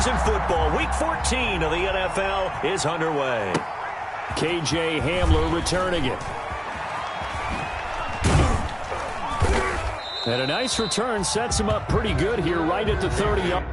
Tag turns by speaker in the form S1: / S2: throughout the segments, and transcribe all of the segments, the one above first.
S1: preseason football. Week 14 of the NFL is underway.
S2: KJ Hamler returning it. And a nice return sets him up pretty good here right at the 30-yard.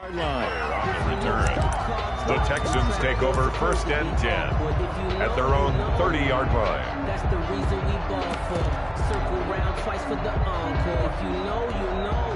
S3: On the return, the Texans take over 1st and 10 at their own 30-yard line.
S4: That's the reason we ball for. Circle round twice for the encore. If you know, you know.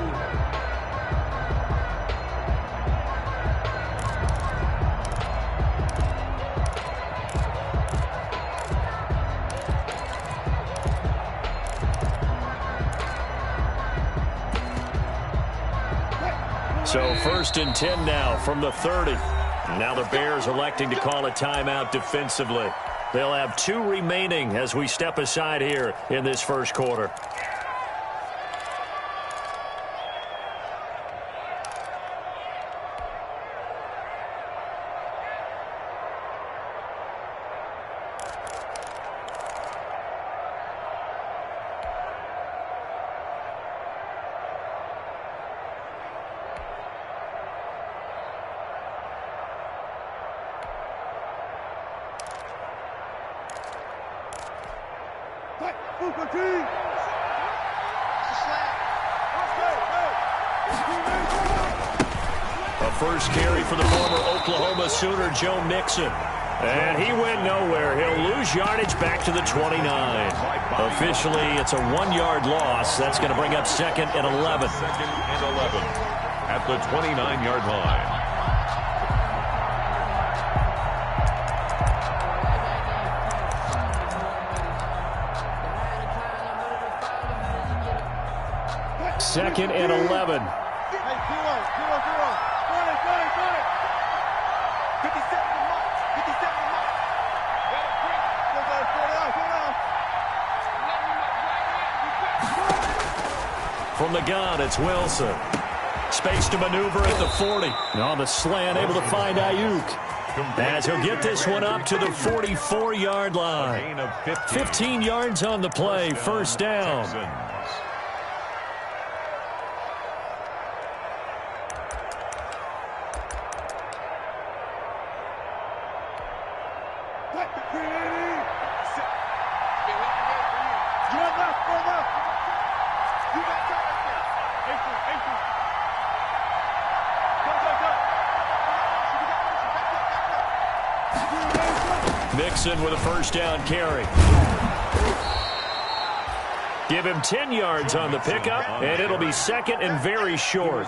S2: So 1st and 10 now from the 30. Now the Bears electing to call a timeout defensively. They'll have 2 remaining as we step aside here in this first quarter.
S1: A first carry for the former Oklahoma Sooner, Joe Mixon. And he went nowhere. He'll lose yardage back to the 29. Officially, it's a 1-yard loss. That's going to bring up 2nd and 11.
S3: 2nd and 11 at the 29-yard line.
S2: Second and 11.
S1: From the gun, it's Wilson. Space to maneuver at the 40.
S2: On the slant, able to find Ayuk.
S1: As he'll get this one up to the 44-yard line.
S2: 15 yards on the play, first down.
S1: Mixon with a first down carry. Give him 10 yards on the pickup, and it'll be 2nd and very short.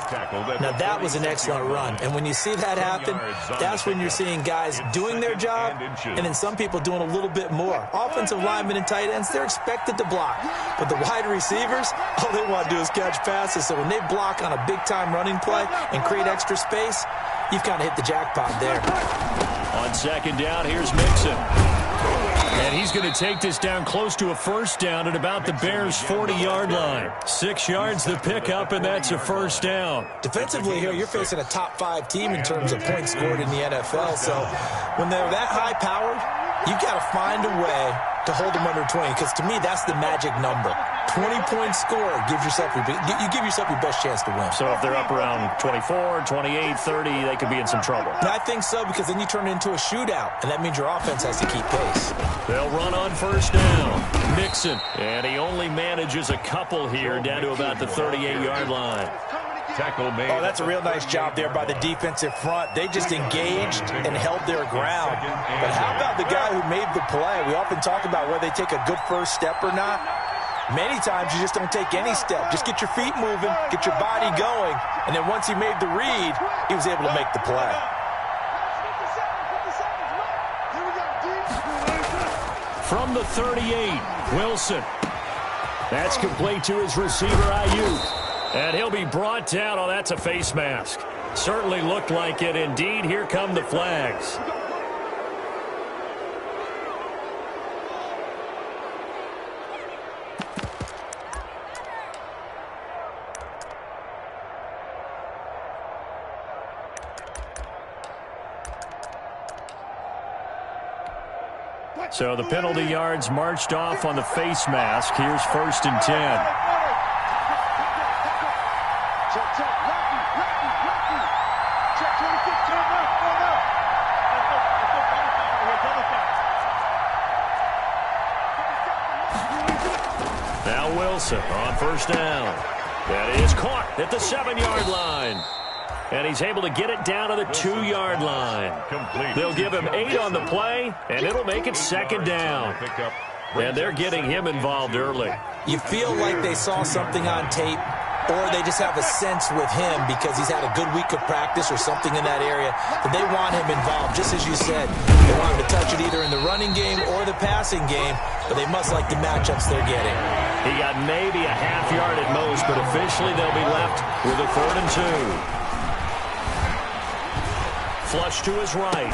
S5: Now, that was an excellent run. And when you see that happen, that's when you're seeing guys doing their job and then some people doing a little bit more. Offensive linemen and tight ends, they're expected to block. But the wide receivers, all they want to do is catch passes. So when they block on a big-time running play and create extra space, you've kind of hit the jackpot there.
S1: On 2nd down, here's Mixon. And he's going to take this down close to a first down at about the Bears' 40-yard line. 6 yards the pickup, and that's a first down.
S5: Defensively here, you're facing a top-5 team in terms of points scored in the NFL. So when they're that high-powered, you've got to find a way to hold them under 20, because to me, that's the magic number. 20-point score gives yourself you give yourself your best chance to win.
S1: So if they're up around 24, 28, 30, they could be in some trouble.
S5: And I think so, because then you turn it into a shootout, and that means your offense has to keep pace.
S1: They'll run on first down. Mixon, and he only manages a couple here down to about the 38-yard line.
S3: Tackle made.
S5: Oh, that's a real nice job there by the defensive front. They just engaged and held their ground. But how about the guy who made the play? We often talk about whether they take a good first step or not. Many times you just don't take any step. Just get your feet moving, get your body going, and then once he made the read, he was able to make the play.
S1: From the 38, Wilson. That's complete to his receiver, Ayuk. And he'll be brought down. Oh, that's a face mask. Certainly looked like it. Indeed, here come the flags. So the penalty yards marched off on the face mask. Here's 1st and 10. Now Wilson on 1st down. That is caught at the 7-yard line. And he's able to get it down to the 2-yard line. They'll give him 8 on the play, and it'll make it 2nd down. And they're getting him involved early.
S5: You feel like they saw something on tape, or they just have a sense with him because he's had a good week of practice or something in that area that they want him involved, just as you said. They want him to touch it either in the running game or the passing game, but they must like the matchups they're getting.
S1: He got maybe a half yard at most, but officially they'll be left with a 3rd and 2. Flush to his right.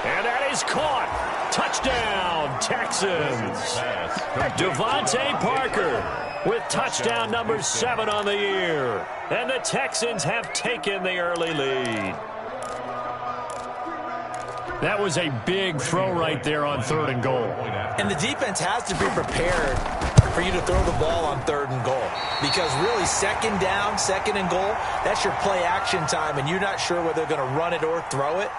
S1: And that is caught. Touchdown, Texans. Devontae Parker with touchdown number 7 on the year. And the Texans have taken the early lead. That was a big throw right there on 3rd and goal.
S5: And the defense has to be prepared for you to throw the ball on 3rd and goal. Because really, 2nd down, 2nd and goal, that's your play action time, and you're not sure whether they're going to run it or throw it.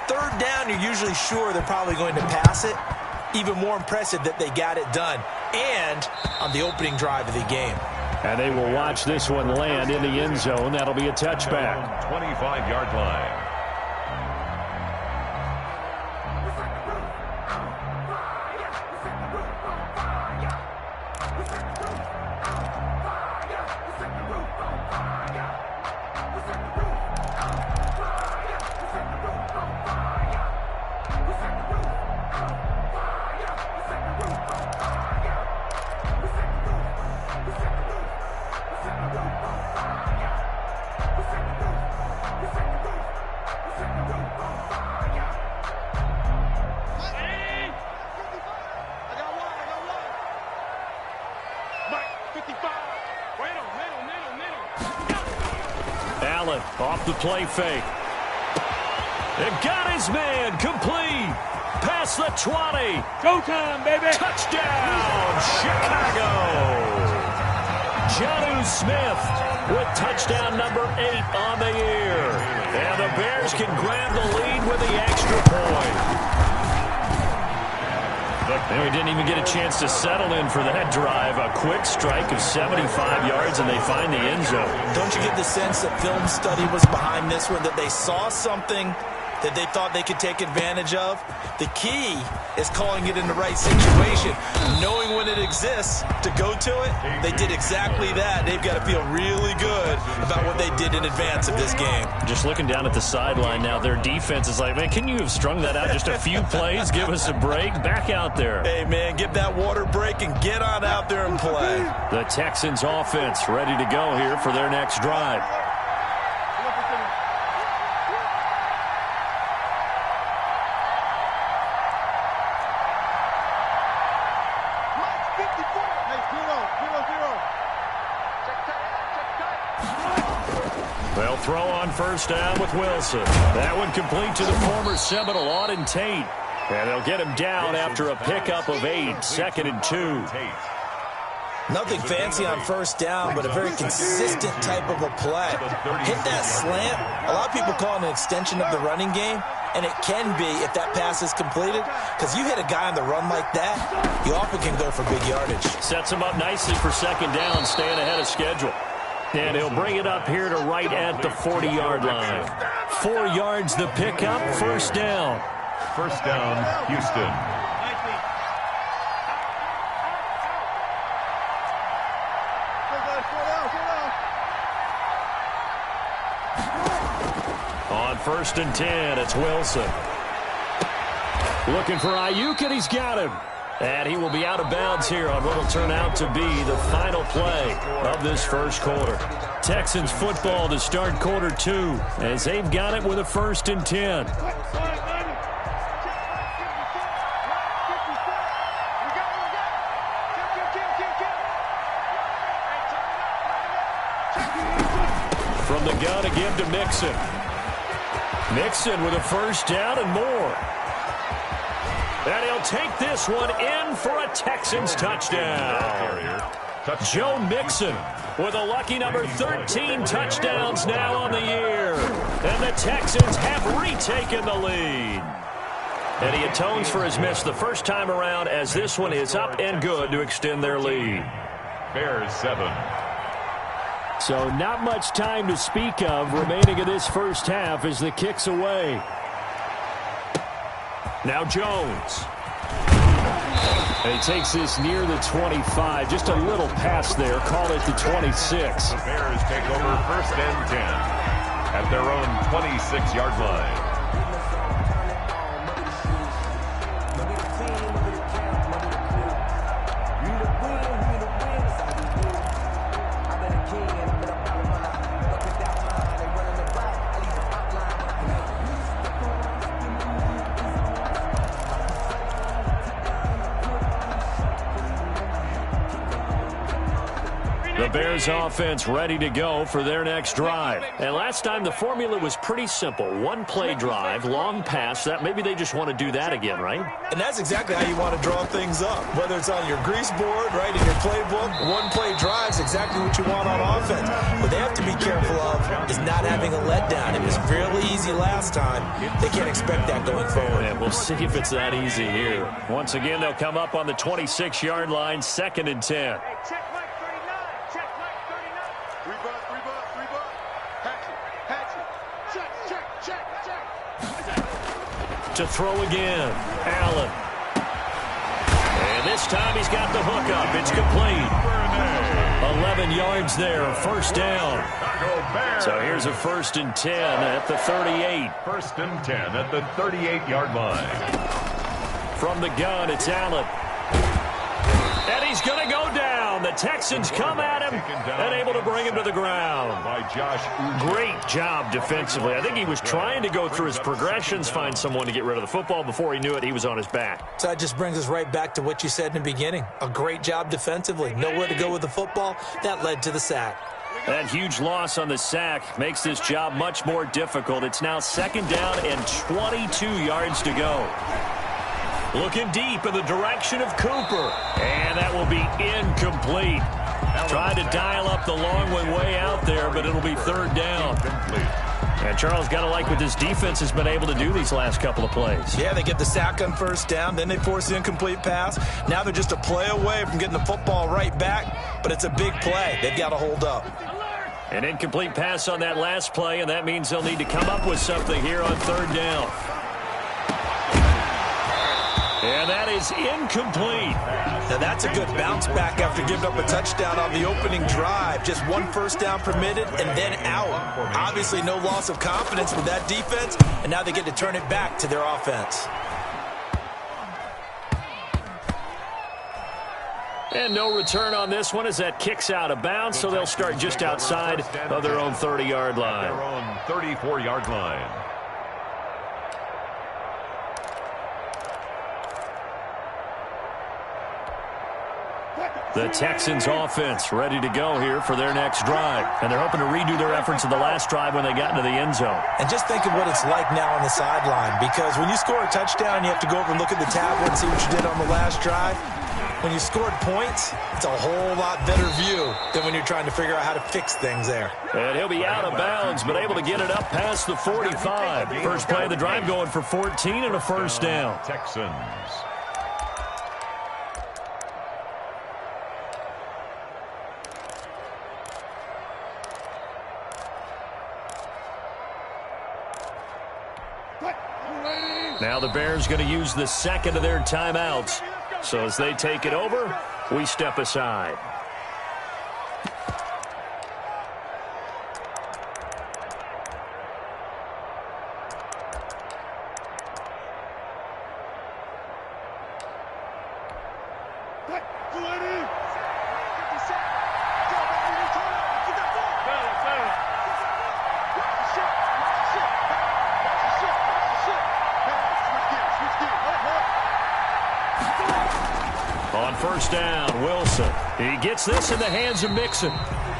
S5: 3rd down, you're usually sure they're probably going to pass it. Even more impressive that they got it done. And on the opening drive of the game.
S1: And they will watch this one land in the end zone. That'll be a touchback.
S3: 25-yard line.
S1: Allen off the play fake. It got his man complete. Past the 20.
S2: Showtime, baby.
S1: Touchdown, Chicago. Jonnu Smith with touchdown number 8 on the year. And the Bears can grab the lead with the extra point. And we didn't even get a chance to settle in for that drive. A quick strike of 75 yards, and they find the end zone.
S5: Don't you get the sense that film study was behind this one, that they saw something that they thought they could take advantage of? The key is calling it in the right situation, knowing when it exists to go to it. They did exactly that. They've got to feel really good about what they did in advance of this game.
S1: Just looking down at the sideline now, their defense is like, man, can you have strung that out just a few plays? Give us a break. Back out there.
S5: Hey, man, get that water break and get on out there and play.
S1: The Texans offense ready to go here for their next drive. They'll throw on first down with Wilson. That one complete to the former Seminole, Auden Tate. And they'll get him down after a pickup of 8, 2nd and 2.
S5: Nothing fancy on first down, but a very consistent type of a play. Hit that slant. A lot of people call it an extension of the running game, and it can be if that pass is completed, because you hit a guy on the run like that, you often can go for big yardage.
S1: Sets him up nicely for 2nd down, staying ahead of schedule. And he'll bring it up here to right at the 40-yard line. 4 yards the pickup, first down.
S3: First down, Houston.
S1: On 1st and 10, it's Wilson. Looking for Ayuk, and he's got him. And he will be out of bounds here on what will turn out to be the final play of this first quarter. Texans football to start quarter 2 as they've got it with a 1st and 10. From the gun again to Mixon. Mixon with a 1st down and more. And he'll take this one in for a Texans touchdown. Joe Mixon with a lucky number 13 touchdowns now on the year. And the Texans have retaken the lead. And he atones for his miss the first time around as this one is up and good to extend their lead.
S3: Bears 7.
S1: So not much time to speak of remaining in this first half as the kick's away. Now Jones. And he takes this near the 25. Just a little pass there. Call it the 26.
S3: The Bears take over 1st and 10 at their own 26-yard line.
S1: The Bears offense ready to go for their next drive. And last time the formula was pretty simple. One play drive, long pass. That maybe they just want to do that again, right?
S5: And that's exactly how you want to draw things up. Whether it's on your grease board, right, in your playbook, one play drive is exactly what you want on offense. What they have to be careful of is not having a letdown. It was fairly easy last time. They can't expect that going forward.
S1: And we'll see if it's that easy here. Once again, they'll come up on the 26-yard line, 2nd and 10. To throw again, Allen. And this time he's got the hook up. It's complete. 11 yards there, 1st down. So here's a 1st and 10 at the 38.
S3: 1st and 10 at the 38-yard line.
S1: From the gun, it's Allen. And he's going to go down. The Texans come at him and able to bring him to the ground.
S3: By Josh Uche.
S1: Great job defensively. I think he was trying to go through his progressions, find someone to get rid of the football. Before he knew it, he was on his back.
S5: So that just brings us right back to what you said in the beginning. A great job defensively. Nowhere to go with the football. That led to the sack.
S1: That huge loss on the sack makes this job much more difficult. It's now 2nd down and 22 yards to go. Looking deep in the direction of Cooper. And that will be incomplete. Trying to dial up the long one way out there, but it'll be 3rd down. And Charles, got to like what this defense has been able to do these last couple of plays.
S5: Yeah, they get the sack on 1st down, then they force the incomplete pass. Now they're just a play away from getting the football right back, but it's a big play. They've got to hold up.
S1: An incomplete pass on that last play, and that means they'll need to come up with something here on 3rd down. And that is incomplete.
S5: Now that's a good bounce back after giving up a touchdown on the opening drive. Just 1 1st down permitted and then out. Obviously no loss of confidence with that defense, and now they get to turn it back to their offense.
S1: And no return on this one as that kicks out of bounds, so they'll start just outside of their own 30-yard line.
S3: Their own 34-yard line.
S1: The Texans offense ready to go here for their next drive. And they're hoping to redo their efforts of the last drive when they got into the end zone.
S5: And just think of what it's like now on the sideline, because when you score a touchdown, you have to go over and look at the tablet and see what you did on the last drive. When you scored points, it's a whole lot better view than when you're trying to figure out how to fix things there.
S1: And he'll be out of bounds, but able to get it up past the 45. First play of the drive going for 14 and a 1st down.
S3: Texans.
S1: Now the Bears going to use the 2nd of their timeouts. So as they take it over, we step aside. On first down, Wilson. He gets this in the hands of Mixon.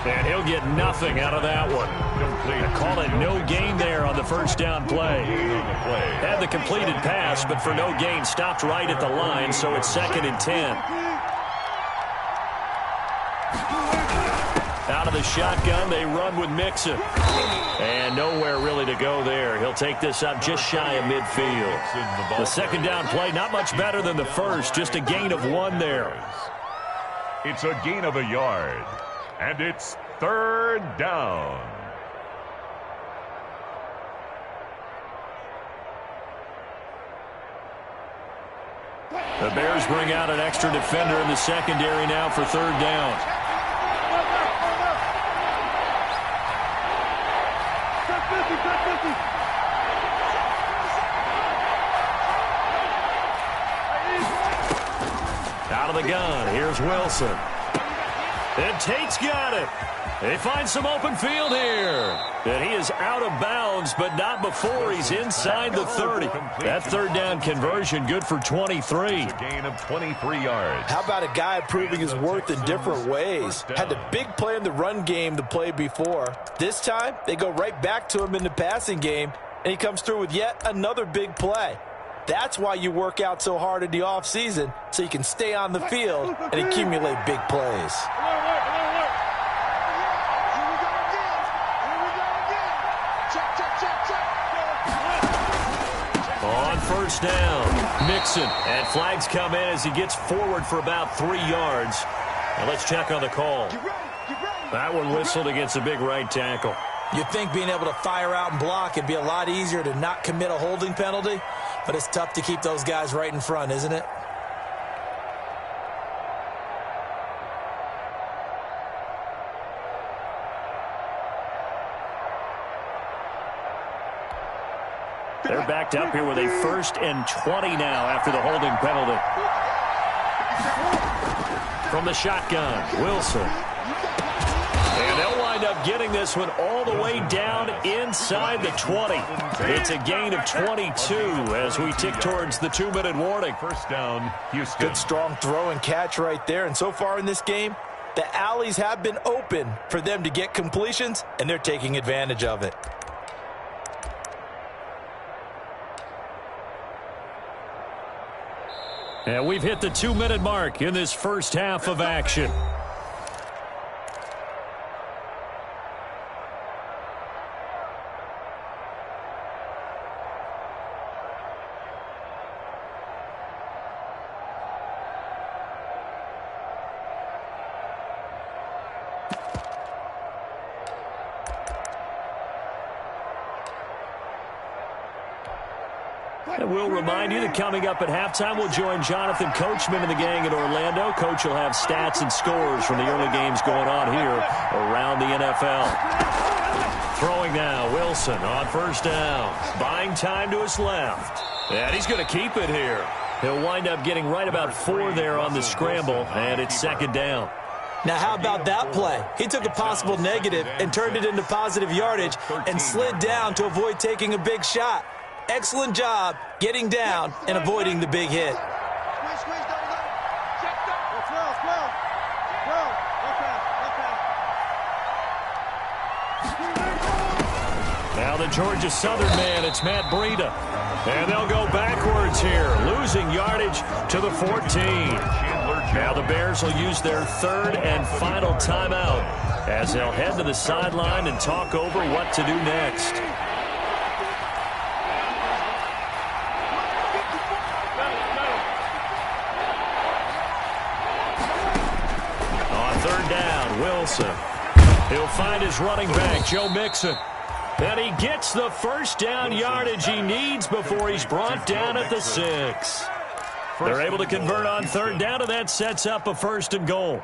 S1: And he'll get nothing out of that one. They call it no gain there on the first down play. Had the completed pass, but for no gain, stopped right at the line, so it's 2nd and 10. Out of the shotgun, they run with Mixon. And nowhere really to go there. He'll take this up just shy of midfield. The second down play, not much better than the first, just a gain of 1 there.
S3: It's a gain of a yard. And it's 3rd down.
S1: The Bears bring out an extra defender in the secondary now for 3rd down. Out of the gun, here's Wilson. And Tate's got it. They find some open field here. And he is out of bounds, but not before he's inside the 30. That 3rd down conversion good for 23.
S3: A gain of 23 yards.
S5: How about a guy proving his worth in different ways? Had the big play in the run game the play before. This time, they go right back to him in the passing game, and he comes through with yet another big play. That's why you work out so hard in the offseason, so you can stay on the field and accumulate big plays.
S1: On first down, Mixon. And flags come in as he gets forward for about 3 yards. Now let's check on the call. That one whistled against a big right tackle.
S5: You'd think being able to fire out and block would be a lot easier to not commit a holding penalty, but it's tough to keep those guys right in front, isn't it?
S1: They're backed up here with a 1st and 20 now after the holding penalty. From the shotgun, Wilson. And they'll wind up getting this one all the way down inside the 20. It's a gain of 22 as we tick towards the 2-minute warning.
S3: First down, Houston.
S5: Good strong throw and catch right there. And so far in this game, the alleys have been open for them to get completions, and they're taking advantage of it.
S1: And we've hit the 2-minute mark in this first half of action. And we'll remind you that coming up at halftime, we'll join Jonathan Coachman and the gang in Orlando. Coach will have stats and scores from the early games going on here around the NFL. Throwing now, Wilson on first down. Buying time to his left. And he's going to keep it here. He'll wind up getting right about 4 there on the scramble, and it's 2nd down.
S5: Now, how about that play? He took a possible negative and turned it into positive yardage and slid down to avoid taking a big shot. Excellent job getting down and avoiding the big hit.
S1: Now the Georgia Southern man, it's Matt Breida. And they'll go backwards here, losing yardage to the 14. Now the Bears will use their 3rd and final timeout as they'll head to the sideline and talk over what to do next. Wilson. He'll find his running back, Joe Mixon. And he gets the first down yardage he needs before he's brought down at the 6. They're able to convert on 3rd down, and that sets up a 1st and goal.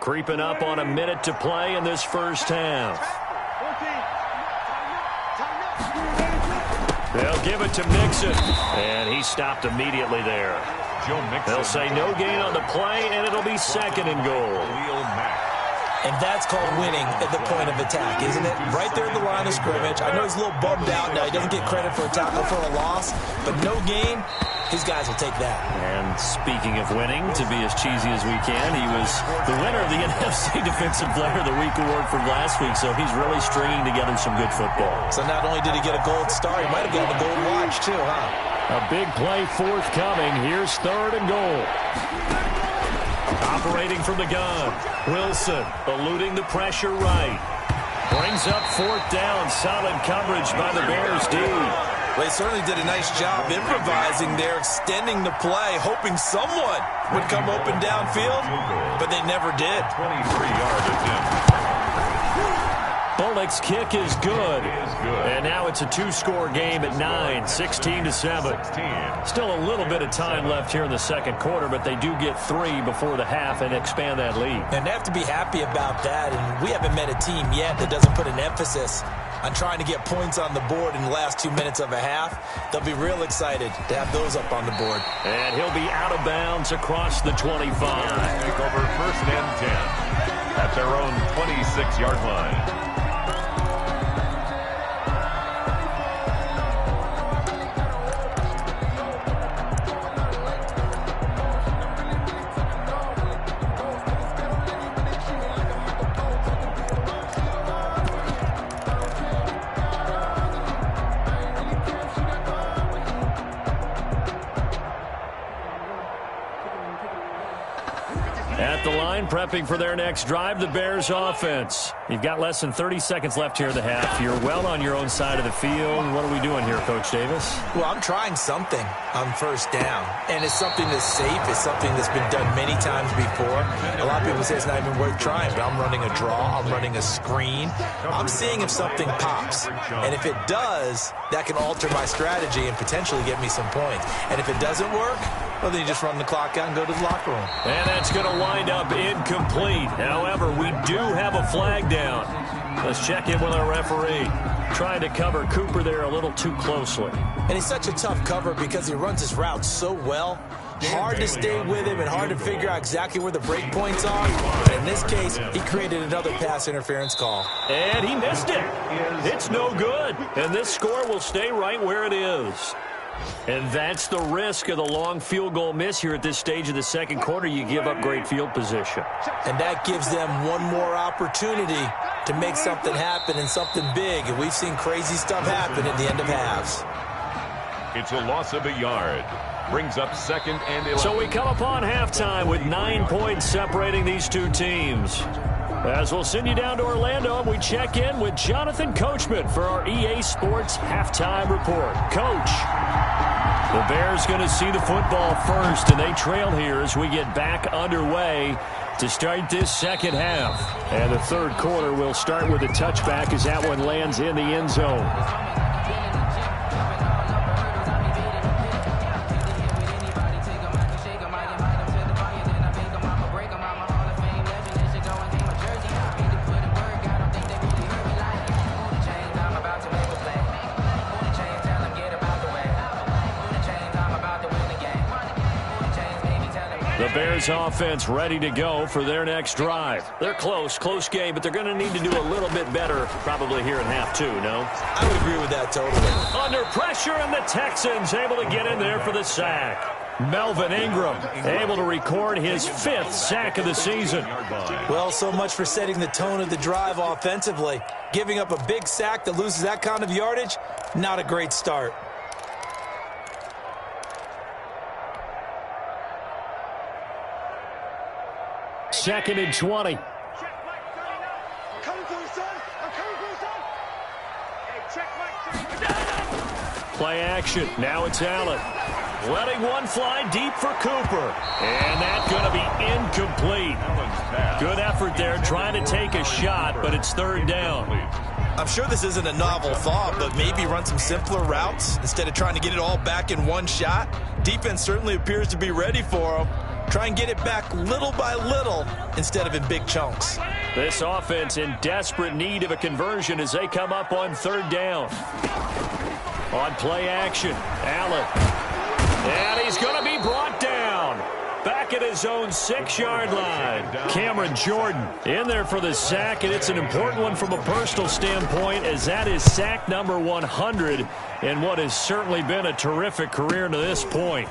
S1: Creeping up on a minute to play in this first half. They'll They'll give it to Mixon. And he stopped immediately there.
S3: Joe Mixon.
S1: They'll say no gain on the play, and it'll be 2nd and goal.
S5: And that's called winning at the point of attack, isn't it? Right there at the line of scrimmage. I know he's a little bummed out now. He doesn't get credit for a tackle for a loss, but no gain, his guys will take that.
S1: And speaking of winning, to be as cheesy as we can, he was the winner of the NFC Defensive Player of the Week award from last week, so he's really stringing together some good football.
S5: So not only did he get a gold star, he might have gotten a gold watch too, huh?
S1: A big play forthcoming. Here's 3rd and goal. Operating from the gun. Wilson eluding the pressure right. Brings up 4th down. Solid coverage by the Bears D.
S5: They certainly did a nice job improvising there, extending the play, hoping someone would come open downfield, but they never did.
S3: 23-yard attempt.
S1: Bullock's kick is good. And now it's a 2-score game at 9, 16-7. Still a little bit of time left here in the 2nd quarter, but they do get 3 before the half and expand that lead.
S5: And they have to be happy about that, and we haven't met a team yet that doesn't put an emphasis on trying to get points on the board in the last 2 minutes of a half. They'll be real excited to have those up on the board.
S1: And he'll be out of bounds across the 25.
S3: Take over 1st and 10 at their own 26-yard line.
S1: At the line, prepping for their next drive, the Bears offense. You've got less than 30 seconds left here in the half. You're well on your own side of the field. What are we doing here, Coach Davis?
S5: Well, I'm trying something on 1st down, and it's something that's safe. It's something that's been done many times before. A lot of people say it's not even worth trying, but I'm running a draw. I'm running a screen. I'm seeing if something pops, and if it does, that can alter my strategy and potentially get me some points. And if it doesn't work, well, then you just run the clock out and go to the locker room.
S1: And that's going to wind up incomplete. However, we do have a flag down. Let's check in with our referee. Trying to cover Cooper there a little too closely.
S5: And he's such a tough cover because he runs his route so well. Hard to stay with him and hard to figure out exactly where the break points are. But in this case, he created another pass interference call.
S1: And he missed it. It's no good. And this score will stay right where it is. And that's the risk of the long field goal miss here at this stage of the 2nd quarter. You give up great field position.
S5: And that gives them one more opportunity to make something happen and something big. And we've seen crazy stuff happen at the end of halves.
S3: It's a loss of a yard. Brings up 2nd and 11.
S1: So we come upon halftime with 9 points separating these two teams. As we'll send you down to Orlando, and we check in with Jonathan Coachman for our EA Sports Halftime Report. Coach, the Bears going to see the football first, and they trail here as we get back underway to start this 2nd half. And the 3rd quarter will start with a touchback as that one lands in the end zone. The Bears offense ready to go for their next drive. They're close game, but they're going to need to do a little bit better probably here in half 2, no?
S5: I would agree with that totally.
S1: Under pressure, and the Texans able to get in there for the sack. Melvin Ingram able to record his 5th sack of the season.
S5: Well, so much for setting the tone of the drive offensively. Giving up a big sack that loses that kind of yardage, not a great start.
S1: Second and 20. Play action. Now it's Allen. Letting one fly deep for Cooper. And that's going to be incomplete. Good effort there trying to take a shot, but it's 3rd down.
S5: I'm sure this isn't a novel thought, but maybe run some simpler routes instead of trying to get it all back in one shot. Defense certainly appears to be ready for them. Try and get it back little by little instead of in big chunks.
S1: This offense in desperate need of a conversion as they come up on 3rd down. On play action, Allen. And he's going to be brought down. Back at his own 6-yard line. Cameron Jordan in there for the sack, and it's an important one from a personal standpoint, as that is sack number 100 in what has certainly been a terrific career to this point.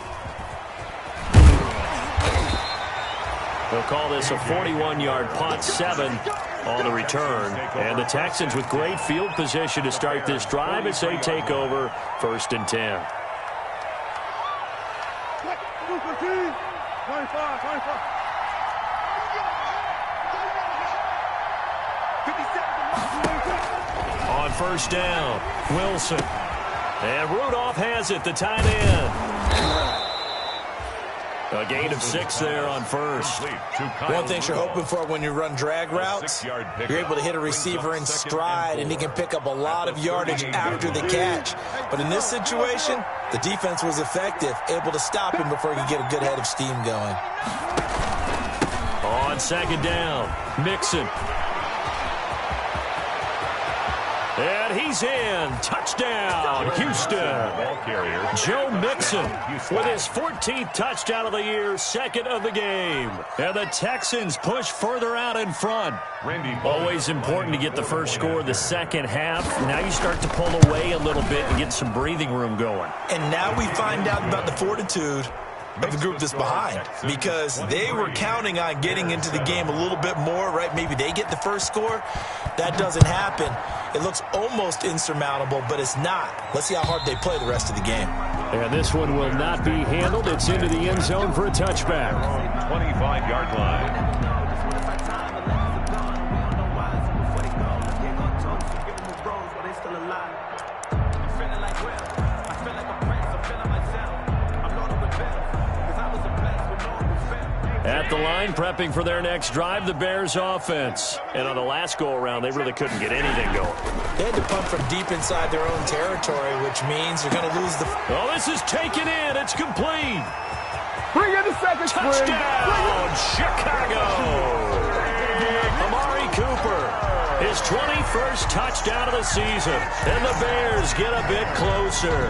S1: They'll call this a 41-yard punt, 7 on the return. And the Texans with great field position to start this drive as they take over 1st and 10.
S6: 25.
S1: On 1st down, Wilson. And Rudolph has it, the tight end. A gain of 6 there on 1st.
S5: One thing you're hoping for when you run drag routes, you're able to hit a receiver in stride, and he can pick up a lot of yardage after the catch. But in this situation, the defense was effective, able to stop him before he could get a good head of steam going.
S1: On 2nd down, Mixon. And he's in. Touchdown, Houston. Joe Mixon with his 14th touchdown of the year, 2nd of the game. And the Texans push further out in front. Always important to get the first score of the second half. Now you start to pull away a little bit and get some breathing room going.
S5: And now we find out about the fortitude of the group that's behind, because they were counting on getting into the game a little bit more, right? Maybe they get the first score. That doesn't happen. It looks almost insurmountable, but it's not. Let's see how hard they play the rest of the game.
S1: And this one will not be handled. It's into the end zone for a touchback.
S3: 25-yard line.
S1: At the line, prepping for their next drive, the Bears offense. And on the last go-around, they really couldn't get anything going.
S5: They had to punt from deep inside their own territory, which means they're going to lose the...
S1: Oh, this is taken in. It's complete.
S6: Bring in the second string.
S1: Touchdown, Chicago. Amari Cooper, his 21st touchdown of the season. And the Bears get a bit closer.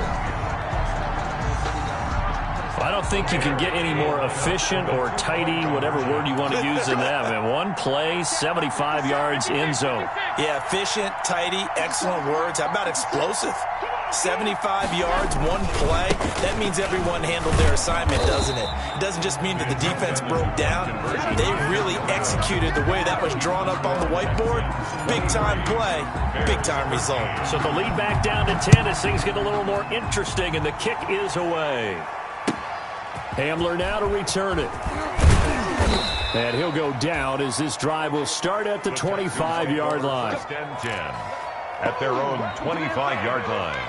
S1: I don't think you can get any more efficient or tidy, whatever word you want to use in that. I mean, one play, 75 yards, end zone.
S5: Yeah, efficient, tidy, excellent words. How about explosive? 75 yards, one play. That means everyone handled their assignment, doesn't it? It doesn't just mean that the defense broke down. They really executed the way that was drawn up on the whiteboard. Big-time play, big-time result.
S1: So the lead back down to 10 as things get a little more interesting, and the kick is away. Hamler now to return it. And he'll go down as this drive will start at the 25-yard line.
S3: First and 10 at their own 25-yard line.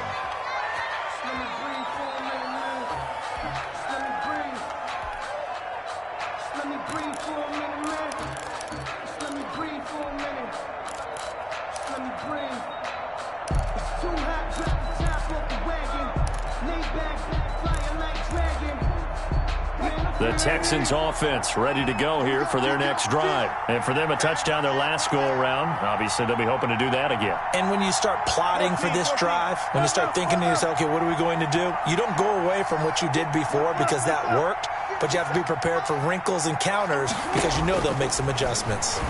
S1: The Texans offense ready to go here for their next drive. And for them, a touchdown their last go-around. Obviously, they'll be hoping to do that again.
S5: And when you start plotting for this drive, when you start thinking to yourself, okay, what are we going to do? You don't go away from what you did before because that worked, but you have to be prepared for wrinkles and counters because you know they'll make some adjustments.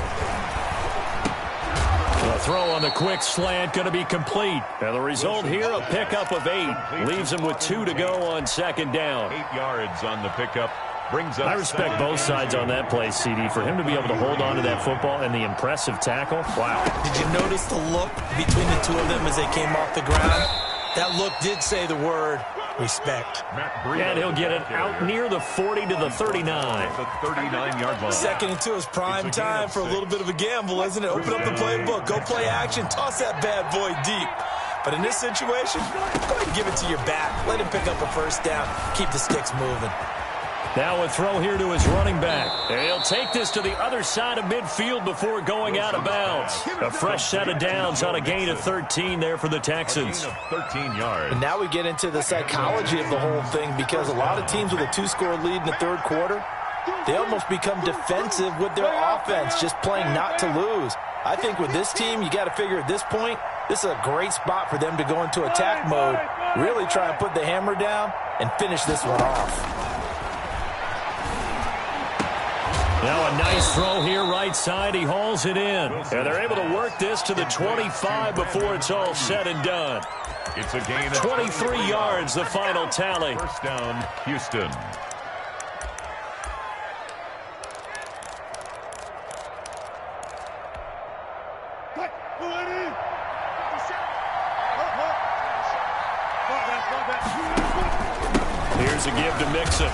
S1: The throw on the quick slant going to be complete. And the result here, a pickup of 8. Leaves them with 2 to go on second down.
S3: 8 yards on the pickup.
S1: I respect both sides on that play, CD. For him to be able to hold on to that football and the impressive tackle, wow.
S5: Did you notice the look between the two of them as they came off the ground? That look did say the word respect.
S1: And he'll get it out near the 40 to the 39.
S3: The 39-yard line.
S5: 2nd and 2 is prime time for a little bit of a gamble, isn't it? Open up the playbook, go play action, toss that bad boy deep. But in this situation, go ahead and give it to your back. Let him pick up a first down, keep the sticks moving.
S1: Now a throw here to his running back. And he'll take this to the other side of midfield before going out of bounds. A fresh set of downs on a gain of 13 there for the Texans.
S3: 13 yards.
S5: And now we get into the psychology of the whole thing, because a lot of teams with a 2-score lead in the third quarter, they almost become defensive with their offense, just playing not to lose. I think with this team, you got to figure at this point, This is a great spot for them to go into attack mode, really try and put the hammer down and finish this one off.
S1: Now a nice throw here right side. He hauls it in. And they're able to work this to the 25 before it's all said and done.
S3: It's a gain of
S1: 23 yards, the final tally.
S3: First down, Houston.
S1: Here's a give to Mixon.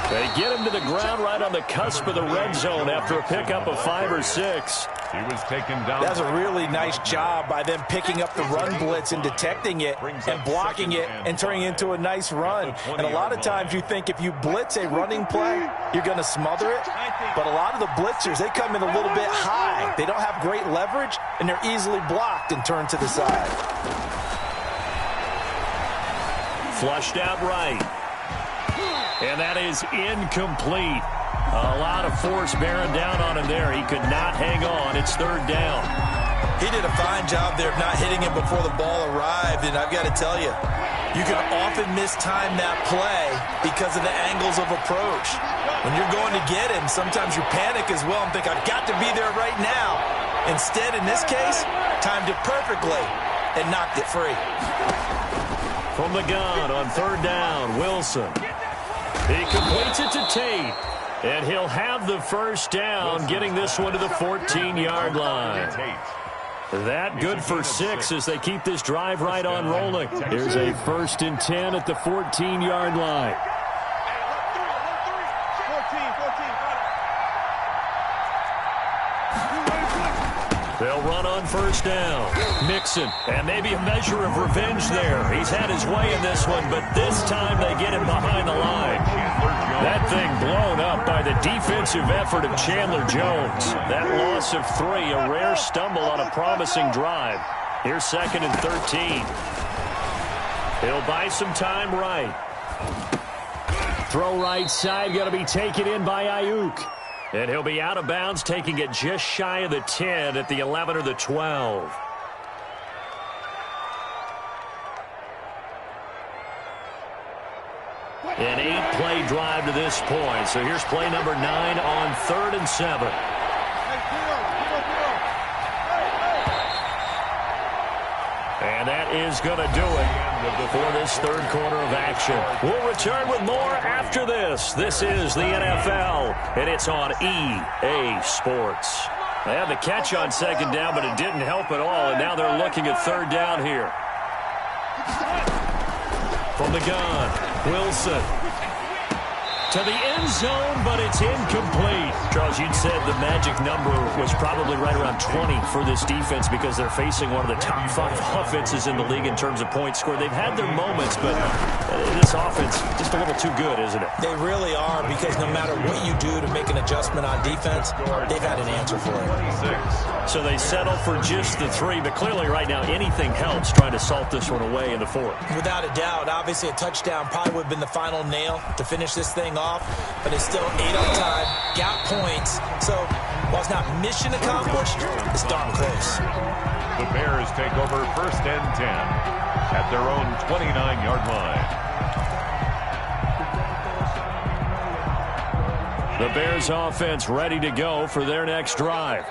S1: They get him to the ground right on the cusp of the red zone after a pickup of 5 or 6.
S3: He was taken down.
S5: That's a really nice job by them picking up the run blitz and detecting it and blocking it and turning it into a nice run. And a lot of times you think if you blitz a running play, you're going to smother it. But a lot of the blitzers, they come in a little bit high. They don't have great leverage, and they're easily blocked and turned to the side.
S1: Flushed out right. And that is incomplete. A lot of force bearing down on him there. He could not hang on. It's third down.
S5: He did a fine job there of not hitting him before the ball arrived, and I've got to tell you, you can often mistime that play because of the angles of approach. When you're going to get him, sometimes you panic as well and think, I've got to be there right now. Instead, in this case, timed it perfectly and knocked it free.
S1: From the gun on third down, Wilson. He completes it to Tate. And he'll have the first down, getting this one to the 14-yard line. That good for 6 as they keep this drive right on rolling. Here's a 1st and 10 at the 14-yard line. They'll run on first down. Mixon, and maybe a measure of revenge there. He's had his way in this one, but this time they get him behind the line. That thing blown up by the defensive effort of Chandler Jones. That loss of 3, a rare stumble on a promising drive. Here's 2nd and 13. He'll buy some time right. Throw right side, going to be taken in by Ayuk. And he'll be out of bounds, taking it just shy of the 10 at the 11 or the 12. An 8-play drive to this point. So here's play number 9 on 3rd and 7. And that is going to do it for this third quarter of action. We'll return with more after this. This is the NFL, and it's on EA Sports. They had the catch on second down, but it didn't help at all, and now they're looking at third down here. From the gun, Wilson. To the end zone, but it's incomplete. Charles, you'd said the magic number was probably right around 20 for this defense because they're facing one of the top 5 offenses in the league in terms of points scored. They've had their moments, but this offense just a little too good, isn't it?
S5: They really are, because no matter what you do to make an adjustment on defense, they've had an answer for it.
S1: So they settle for just the 3, but clearly right now anything helps trying to salt this one away in the 4th.
S5: Without a doubt, obviously a touchdown probably would have been the final nail to finish this thing off, but it's still 8 on time, got points, so while it's not mission accomplished, it's darn close.
S3: The Bears take over 1st and 10 at their own 29-yard line.
S1: The Bears offense ready to go for their next drive.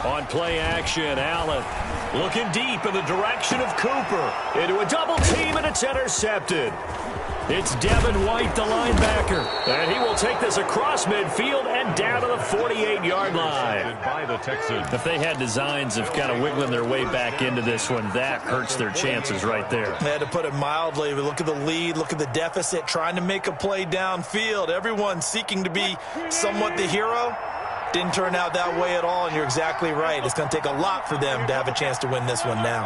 S1: On play action, Allen looking deep in the direction of Cooper. Into a double team, and it's intercepted. It's Devin White, the linebacker. And he will take this across midfield and down to the 48-yard line.
S3: By the Texans.
S1: If they had designs of kind of wiggling their way back into this one, that hurts their chances right there.
S5: They had to put it mildly. But look at the lead, look at the deficit, trying to make a play downfield. Everyone seeking to be somewhat the hero. Didn't turn out that way at all, and you're exactly right. It's going to take a lot for them to have a chance to win this one now.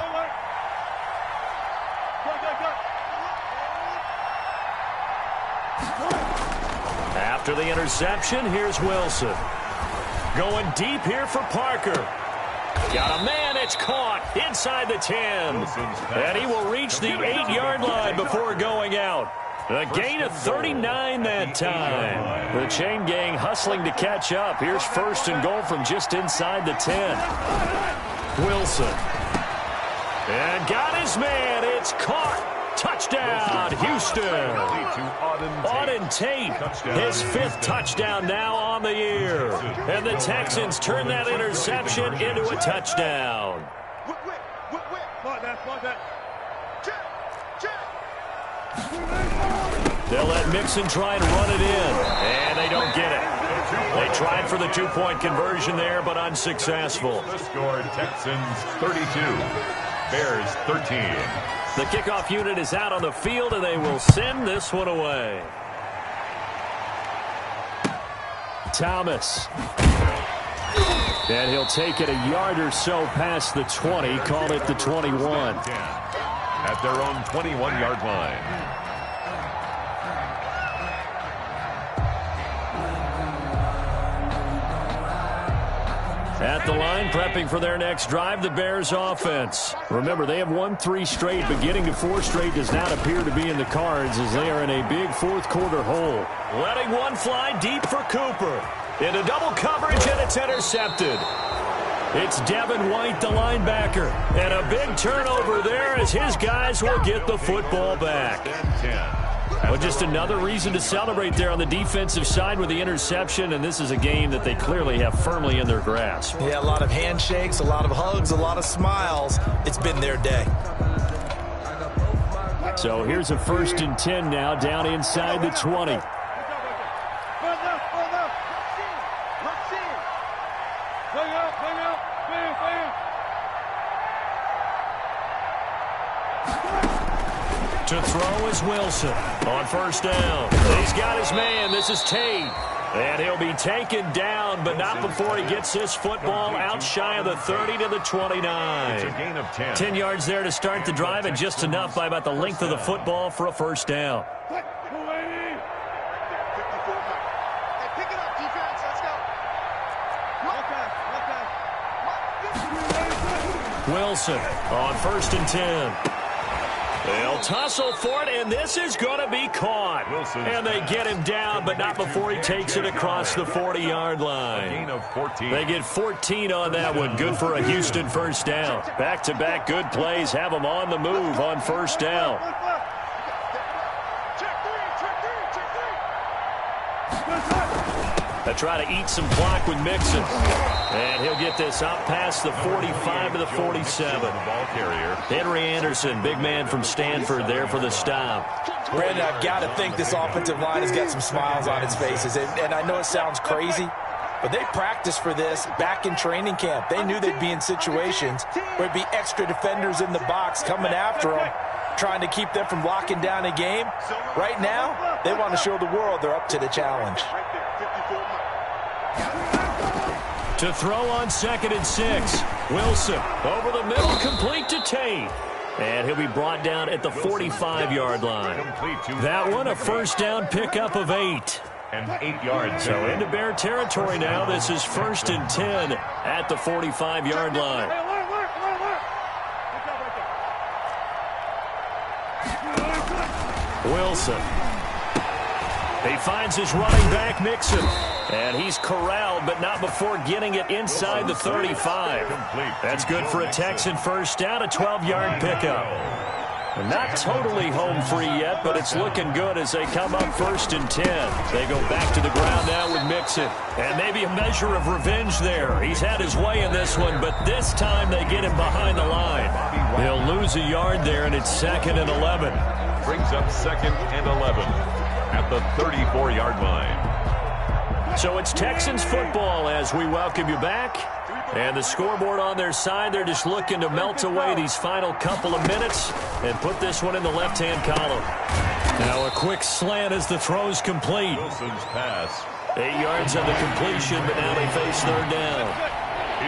S1: After the interception, here's Wilson. Going deep here for Parker. Got a man, it's caught inside the 10. And he will reach the 8-yard line before going out. A gain of 39 that time. The chain gang hustling to catch up. Here's first and goal from just inside the 10. Wilson. And got his man. It's caught. Touchdown, Houston. Auden Tate, his 5th touchdown now on the year. And the Texans turn that interception into a touchdown. They'll let Mixon try and run it in, and they don't get it. They tried for the 2-point conversion there, but unsuccessful.
S3: The score, Texans 32, Bears 13.
S1: The kickoff unit is out on the field, and they will send this one away. Thomas. And he'll take it a yard or so past the 20, call it the 21.
S3: At their own 21-yard line.
S1: At the line, prepping for their next drive, the Bears offense. Remember, they have won 3 straight, but getting to 4 straight does not appear to be in the cards as they are in a big fourth-quarter hole. Letting one fly deep for Cooper. Into double coverage, and it's intercepted. It's Devin White, the linebacker. And a big turnover there as his guys will get the football back. Well, just another reason to celebrate there on the defensive side with the interception, and this is a game that they clearly have firmly in their grasp.
S5: Yeah, a lot of handshakes, a lot of hugs, a lot of smiles. It's been their day.
S1: So here's a 1st and 10 now down inside the 20. To throw is Wilson on 1st down. He's got his man. This is Tate. And he'll be taken down, but not before he gets this football out shy of the 30 to the 29.
S3: It's a gain of 10.
S1: 10 yards there to start the drive, and just enough by about the length of the football for a 1st down. Wilson on 1st and 10. They'll tussle for it, and this is going to be caught. And they get him down, but not before he takes it across the 40-yard line.
S3: Gain of 14.
S1: They get 14 on that one. Good for a Houston 1st down. Back-to-back good plays have them on the move on 1st down. They try to eat some clock with Mixon. And he'll get this up past the 45 to the 47.
S3: Ball carrier.
S1: Henry Anderson, big man from Stanford there for the stop.
S5: Brandon, I've got to think this offensive line has got some smiles on its faces. And I know it sounds crazy, but they practiced for this back in training camp. They knew they'd be in situations where it'd be extra defenders in the box coming after them, trying to keep them from locking down a game. Right now, they want to show the world they're up to the challenge.
S1: To throw on 2nd and 6. Wilson over the middle, complete to Tate. And he'll be brought down at the 45-yard line. That one, a 1st down pickup of 8.
S3: And 8 yards.
S1: So into Bear territory now. This is 1st and 10 at the 45-yard line. Wilson. He finds his running back, Mixon. And he's corralled, but not before getting it inside the 35. That's good for a Texan 1st down, a 12-yard pickup. And not totally home free yet, but it's looking good as they come up 1st and 10. They go back to the ground now with Mixon. And maybe a measure of revenge there. He's had his way in this one, but this time they get him behind the line. He'll lose a yard there, and it's 2nd and 11.
S3: Brings up 2nd and 11 at the 34-yard line.
S1: So it's Texans football as we welcome you back. And the scoreboard on their side, they're just looking to melt away these final couple of minutes and put this one in the left-hand column. Now a quick slant as the throw's complete.
S3: Wilson's pass.
S1: 8 yards on the completion, but now they face 3rd down.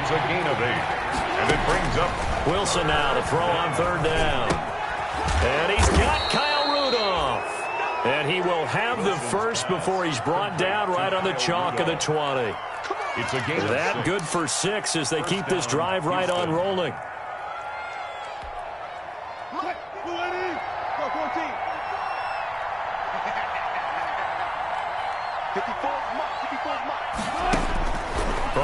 S3: It's a gain of 8. And it brings up
S1: Wilson now to throw on 3rd down. And he's got Kyle Rudolph. And he will have the first before he's brought down right on the chalk of the 20.
S3: It's a gain of 6.
S1: Good for 6 as they keep this drive right on rolling. From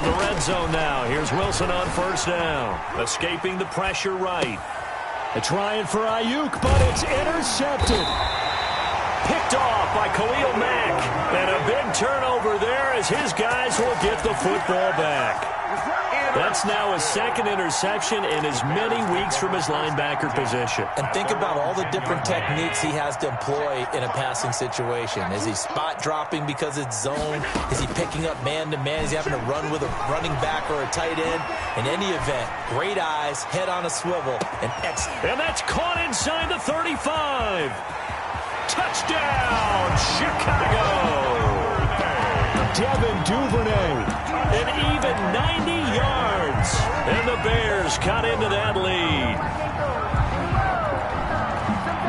S1: the red zone now, here's Wilson on first down. Escaping the pressure right.
S2: They're trying for Ayuk, but it's intercepted.
S1: Picked off by Khalil Mack. And a big turnover there as his guys will get the football back. That's now his second interception in as many weeks from his linebacker position.
S5: And think about all the different techniques he has to employ in a passing situation. Is he spot dropping because it's zone? Is he picking up man-to-man? Is he having to run with a running back or a tight end? In any event, great eyes, head on a swivel, and excellent.
S1: And that's caught inside the 35. Touchdown, Chicago!
S2: Devin Duvernay.
S1: An even 90 yards. And the Bears cut into that lead.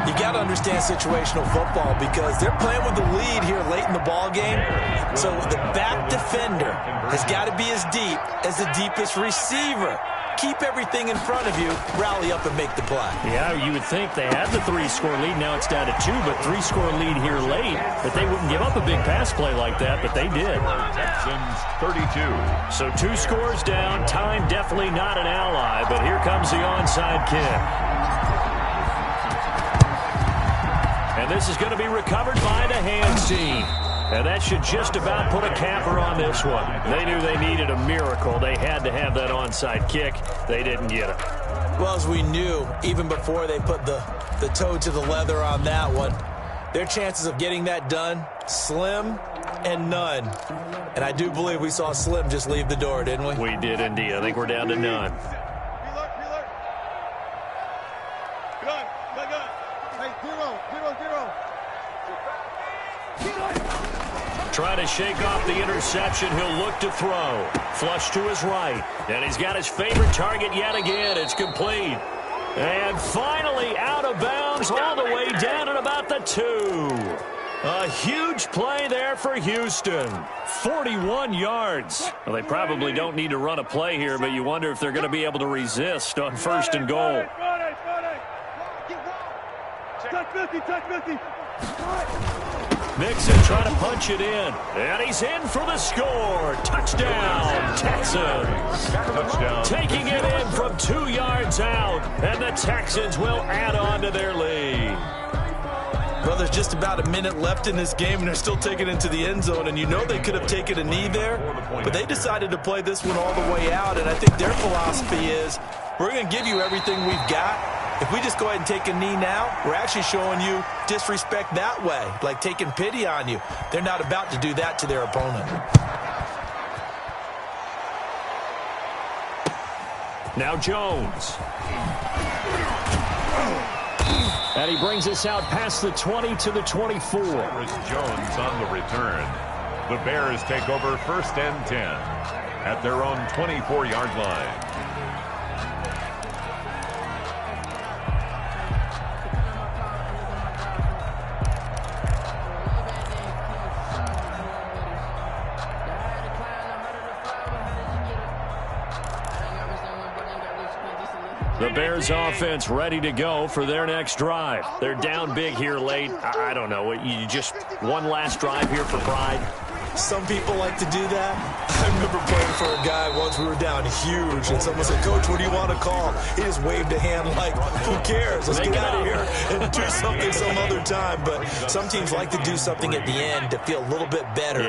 S5: You got to understand situational football because they're playing with the lead here late in the ball game. So the back defender has got to be as deep as the deepest receiver. Keep everything in front of you, rally up and make the play.
S1: Yeah, you would think they had the 3-score lead. Now it's down to 2, but 3-score lead here late. But they wouldn't give up a big pass play like that, but they did.
S3: Texans 32.
S1: So 2 scores down. Time definitely not an ally, but here comes the onside kick. And this is going to be recovered by the hands team. And that should just about put a capper on this one. They knew they needed a miracle. They had to have that onside kick. They didn't get it.
S5: Well, as we knew, even before they put the toe to the leather on that one, their chances of getting that done, slim and none. And I do believe we saw Slim just leave the door, didn't we?
S1: We did indeed. I think we're down to none. Trying to shake off the interception. He'll look to throw. Flush to his right. And he's got his favorite target yet again. It's complete. And finally out of bounds all the way down at about the 2. A huge play there for Houston. 41 yards. Well, they probably don't need to run a play here, but you wonder if they're going to be able to resist on 1st and goal. Mixon trying to punch it in. And he's in for the score. Touchdown, Texans.
S3: Touchdown.
S1: Taking it in from 2 yards out. And the Texans will add on to their lead.
S5: Well, there's just about a minute left in this game, and they're still taking it into the end zone. And you know they could have taken a knee there, but they decided to play this one all the way out. And I think their philosophy is, we're going to give you everything we've got. If we just go ahead and take a knee now, we're actually showing you disrespect that way, like taking pity on you. They're not about to do that to their opponent.
S1: Now Jones. And he brings us out past the 20 to the 24.
S3: Jones on the return. The Bears take over 1st and 10 at their own 24-yard line.
S1: The Bears offense ready to go for their next drive. They're down big here late. I don't know. You just one last drive here for pride.
S5: Some people like to do that. I remember playing for a guy once. We were down huge, and someone said, "Coach, what do you want to call?" He just waved a hand like, "Who cares? Let's get out of here and do something some other time." But some teams like to do something at the end to feel a little bit better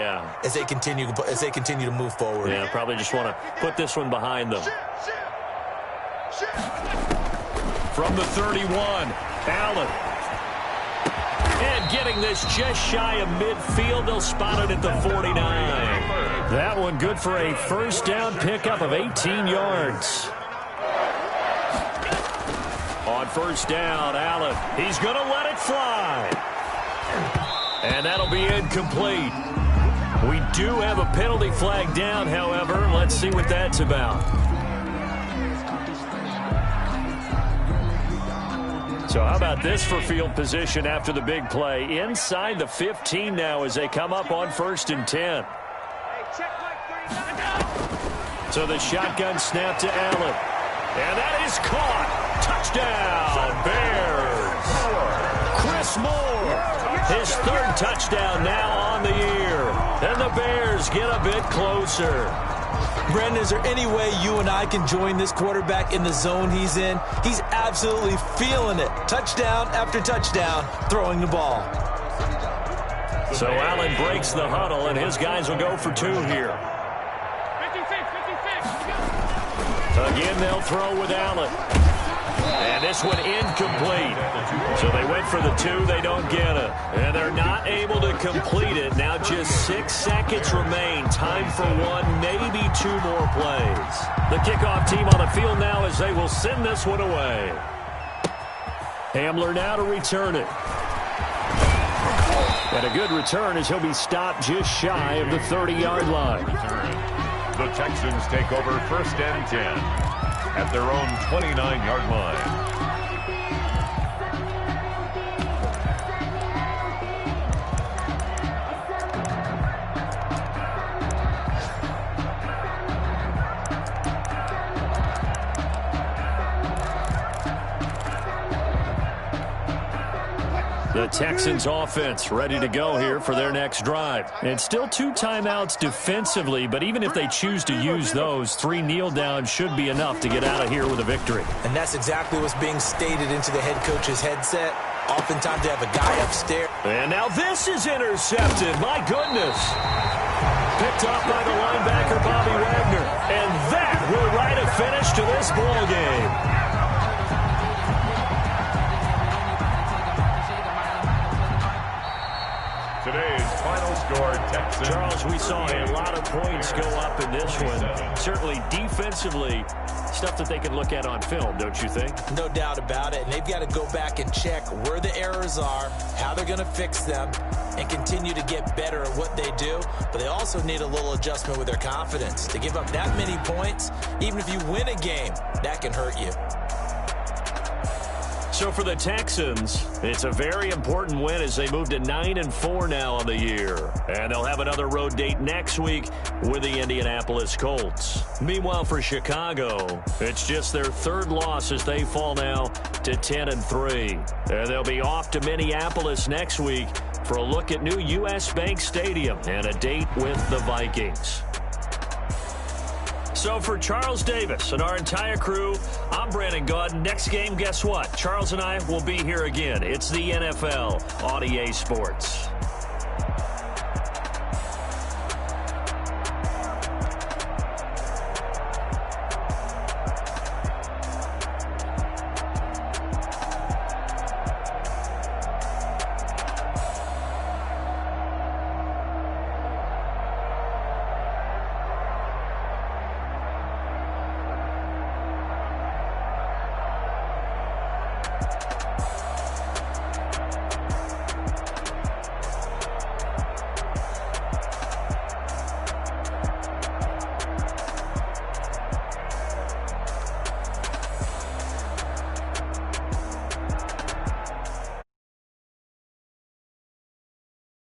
S5: as they continue to move forward.
S1: Yeah, probably just want to put this one behind them. From the 31, Allen. And getting this just shy of midfield. They'll spot it at the 49. That one good for a 1st down pickup of 18 yards. On 1st down, Allen. He's going to let it fly. And that'll be incomplete. We do have a penalty flag down, however. Let's see what that's about. So how about this for field position after the big play? Inside the 15 now as they come up on 1st and 10. So the shotgun snap to Allen. And that is caught. Touchdown, Bears. Chris Moore, his 3rd touchdown now on the year. And the Bears get a bit closer.
S5: Brendan, is there any way you and I can join this quarterback in the zone he's in? He's absolutely feeling it. Touchdown after touchdown, throwing the ball.
S1: So Allen breaks the huddle, and his guys will go for 2 here. Again, they'll throw with Allen. And this one incomplete. So they went for the 2. They don't get it. And they're not able to complete it. Now just 6 seconds remain. Time for 1, maybe 2 more plays. The kickoff team on the field now as they will send this one away. Hamler now to return it. And a good return as he'll be stopped just shy of the 30-yard line.
S3: The Texans take over 1st and 10 at their own 29-yard line.
S1: The Texans offense ready to go here for their next drive. And still 2 timeouts defensively, but even if they choose to use those, 3 kneel downs should be enough to get out of here with a victory.
S5: And that's exactly what's being stated into the head coach's headset. Oftentimes they have a guy upstairs.
S1: And now this is intercepted. My goodness. Picked off by the linebacker, Bobby Wagner. And that will write a finish to this ball game.
S3: Today's final score, Texans.
S1: Charles, we saw a lot of points go up in this one. Certainly defensively, stuff that they can look at on film, don't you think?
S5: No doubt about it. And they've got to go back and check where the errors are, how they're going to fix them, and continue to get better at what they do. But they also need a little adjustment with their confidence. To give up that many points, even if you win a game, that can hurt you.
S1: So for the Texans, it's a very important win as they move to 9-4 now on the year. And they'll have another road date next week with the Indianapolis Colts. Meanwhile, for Chicago, it's just their 3rd loss as they fall now to 10-3. And they'll be off to Minneapolis next week for a look at new U.S. Bank Stadium and a date with the Vikings. So for Charles Davis and our entire crew, I'm Brandon Gaudin. Next game, guess what? Charles and I will be here again. It's the NFL on EA Sports.